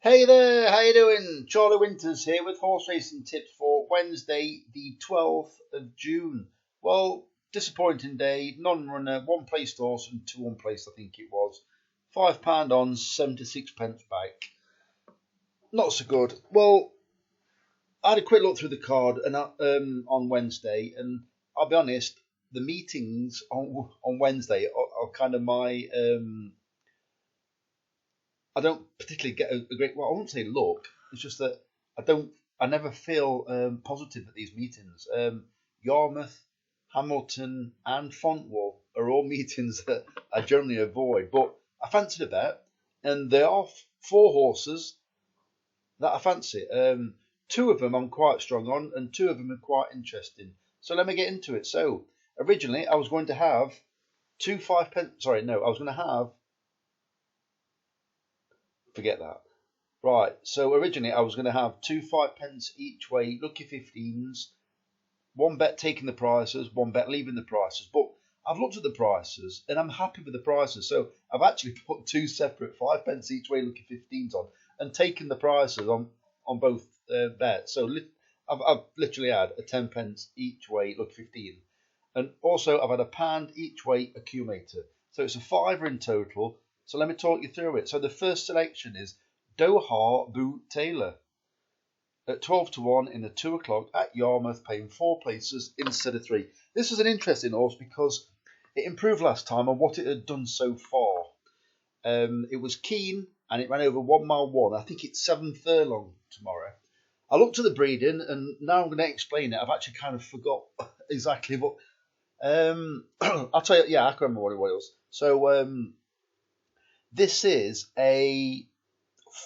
Hey there, how you doing? Charlie Winters here with horse racing tips for Wednesday, the 12th of June. Well, disappointing day, non-runner, one placed horse and two unplaced, I think it was. £5 on, 76 pence back. Not so good. Well, I had a quick look through the card and on Wednesday, and I'll be honest, the meetings on Wednesday are kind of my I don't particularly get a great. Well, I won't say look. It's just that I never feel positive at these meetings. Yarmouth, Hamilton, and Fontwell are all meetings that I generally avoid. But I fancied a bet, and there are four horses that I fancy. Two of them I'm quite strong on, and two of them are quite interesting. So let me get into it. So originally I was going to have two 5 pence. Sorry, no, I was going to have. Forget that. Right, so originally I was going to have two 5 pence each way, lucky 15s, one bet taking the prices, one bet leaving the prices. But I've looked at the prices and I'm happy with the prices. So I've actually put two separate 5 pence each way, lucky 15s on and taken the prices on both bets. So I've literally had a 10 pence each way, lucky 15. And also I've had a pound each way accumulator. So it's a fiver in total. So let me talk you through it. So the first selection is Doha Boo Taylor at 12 to 1 in the 2 o'clock at Yarmouth, paying four places instead of three. This was an interesting horse because it improved last time on what it had done so far. It was keen and it ran over 1 mile 1. I think it's 7 furlong tomorrow. I looked at the breeding and now I'm going to explain it. I've actually kind of forgot exactly what. I'll tell you. Yeah, I can remember what it was. So this is a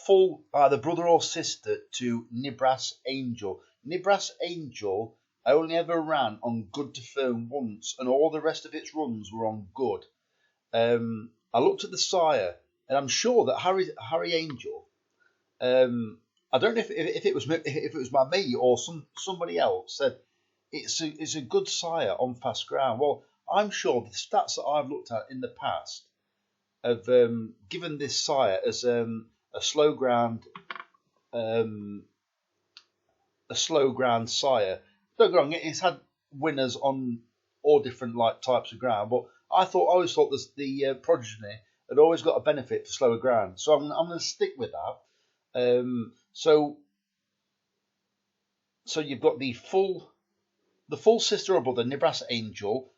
full either brother or sister to Nibras Angel. Nibras Angel only ever ran on good to firm once, and all the rest of its runs were on good. I looked at the sire, and I'm sure that Harry Angel. I don't know if it was my mate or somebody else said it's a good sire on fast ground. Well, I'm sure the stats that I've looked at in the past have given this sire as a slow ground sire. Don't get wrong, it's had winners on all different types of ground, but I always thought the progeny had always got a benefit for slower ground, so I'm going to stick with that. So you've got the full sister or brother, Nibras Angel.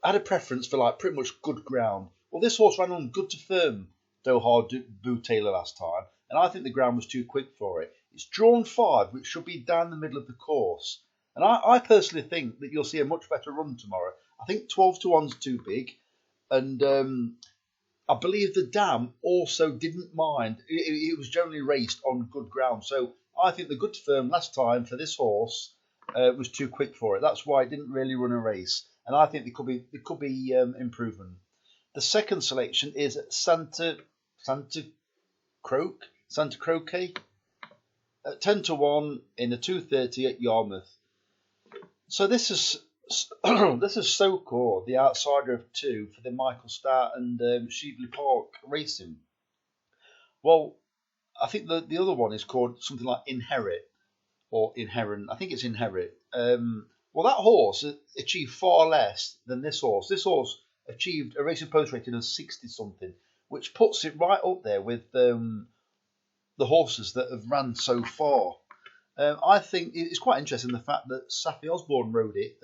Had a preference for pretty much good ground. Well, this horse ran on good to firm Doha Boo Taylor last time, and I think the ground was too quick for it. It's drawn 5, which should be down the middle of the course. And I personally think that you'll see a much better run tomorrow. I think 12 to 1's too big, and I believe the dam also didn't mind. It was generally raced on good ground, so I think the good to firm last time for this horse was too quick for it. That's why it didn't really run a race. And I think there could be improvement. The second selection is Santa Croce at 10 to 1 in the 2:30 at Yarmouth. So this is so-called the outsider of 2 for the Michael Starr and Sheedley Park Racing. Well, I think the other one is called something like Inherit or Inherent. I think it's Inherit. Well, that horse achieved far less than this horse. This horse achieved a racing post rating of 60-something, which puts it right up there with the horses that have ran so far. I think it's quite interesting the fact that Safi Osborne rode it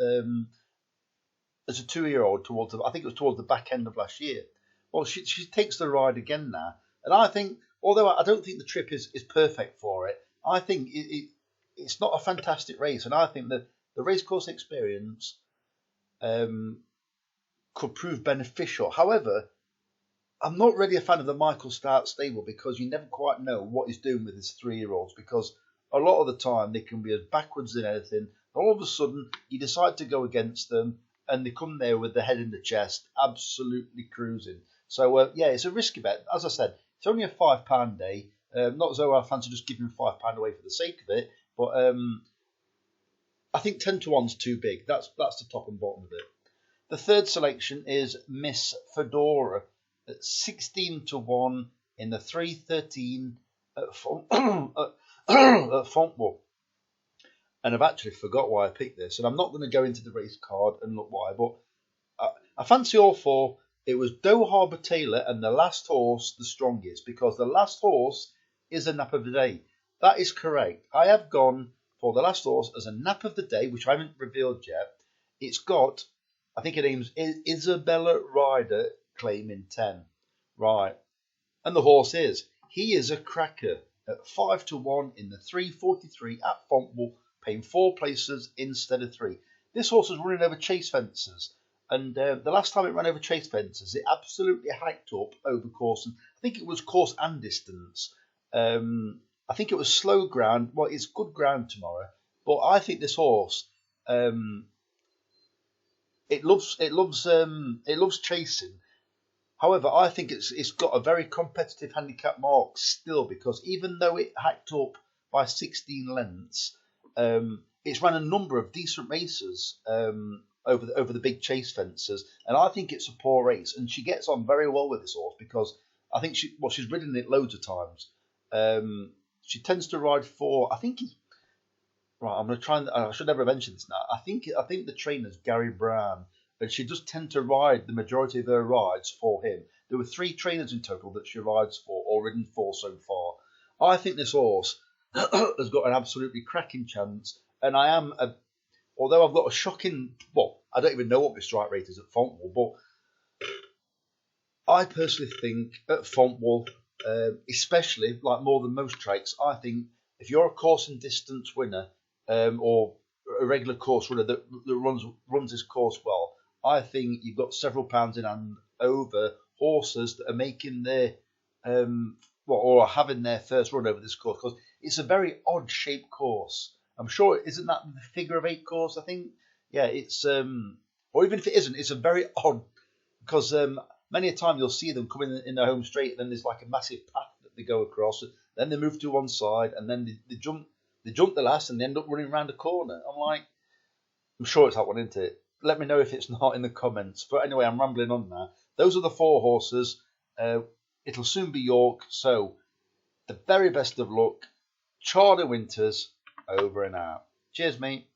as a 2-year-old I think it was towards the back end of last year. Well, she takes the ride again now, and I think, although I don't think the trip is perfect for it, I think it's not a fantastic race, and I think that the racecourse experience could prove beneficial. However, I'm not really a fan of the Michael Start stable because you never quite know what he's doing with his 3-year-olds, because a lot of the time they can be as backwards than anything. All of a sudden, you decide to go against them and they come there with the head in the chest, absolutely cruising. So, yeah, it's a risky bet. As I said, it's only a £5 day. Not as though I fancy just giving £5 away for the sake of it, but I think 10 to 1's too big. That's the top and bottom of it. The third selection is Miss Fedora at 16 to 1 in the 3:13 at, at Fontwell. And I've actually forgot why I picked this, and I'm not going to go into the race card and look why, but I fancy all four. It was Doe Harbour Taylor and the last horse the strongest, because the last horse is a nap of the day. That is correct. I have gone for the last horse as a nap of the day, which I haven't revealed yet. It's got, I think it aims Isabella Ryder claiming 10. Right. And the horse he is a cracker at 5-1 in the 3:43 at Fontwell, paying 4 places instead of 3. This horse was running over chase fences, and the last time it ran over chase fences, it absolutely hiked up over course. And I think it was course and distance. I think it was slow ground. Well, it's good ground tomorrow, but I think this horse, it loves chasing. However, I think it's got a very competitive handicap mark still, because even though it hacked up by 16 lengths, it's ran a number of decent races over the big chase fences, and I think it's a poor race. And she gets on very well with this horse, because I think she's ridden it loads of times. She tends to ride for, I think, right, I'm going to try and, I should never mention this now. I think the trainer's Gary Brown, and she does tend to ride the majority of her rides for him. There were 3 trainers in total that she rides for or ridden for so far. I think this horse has got an absolutely cracking chance, and although I've got a shocking, well, I don't even know what my strike rate is at Fontwell, but I personally think at Fontwell, especially like more than most tracks, I think if you're a course and distance winner, or a regular course runner that runs this course well, I think you've got several pounds in hand over horses that are making their or are having their first run over this course, because it's a very odd shaped course. I'm sure, isn't that the figure of 8 course? I think, yeah, it's or even if it isn't, it's a very odd, because many a time you'll see them coming in their home straight, and then there's like a massive path that they go across, then they move to one side, and then they jump the last, and they end up running around a corner. I'm sure it's that one, isn't it? Let me know if it's not in the comments. But anyway, I'm rambling on now. Those are the 4 horses. It'll soon be York, so the very best of luck. Charlie Winters, over and out. Cheers, mate.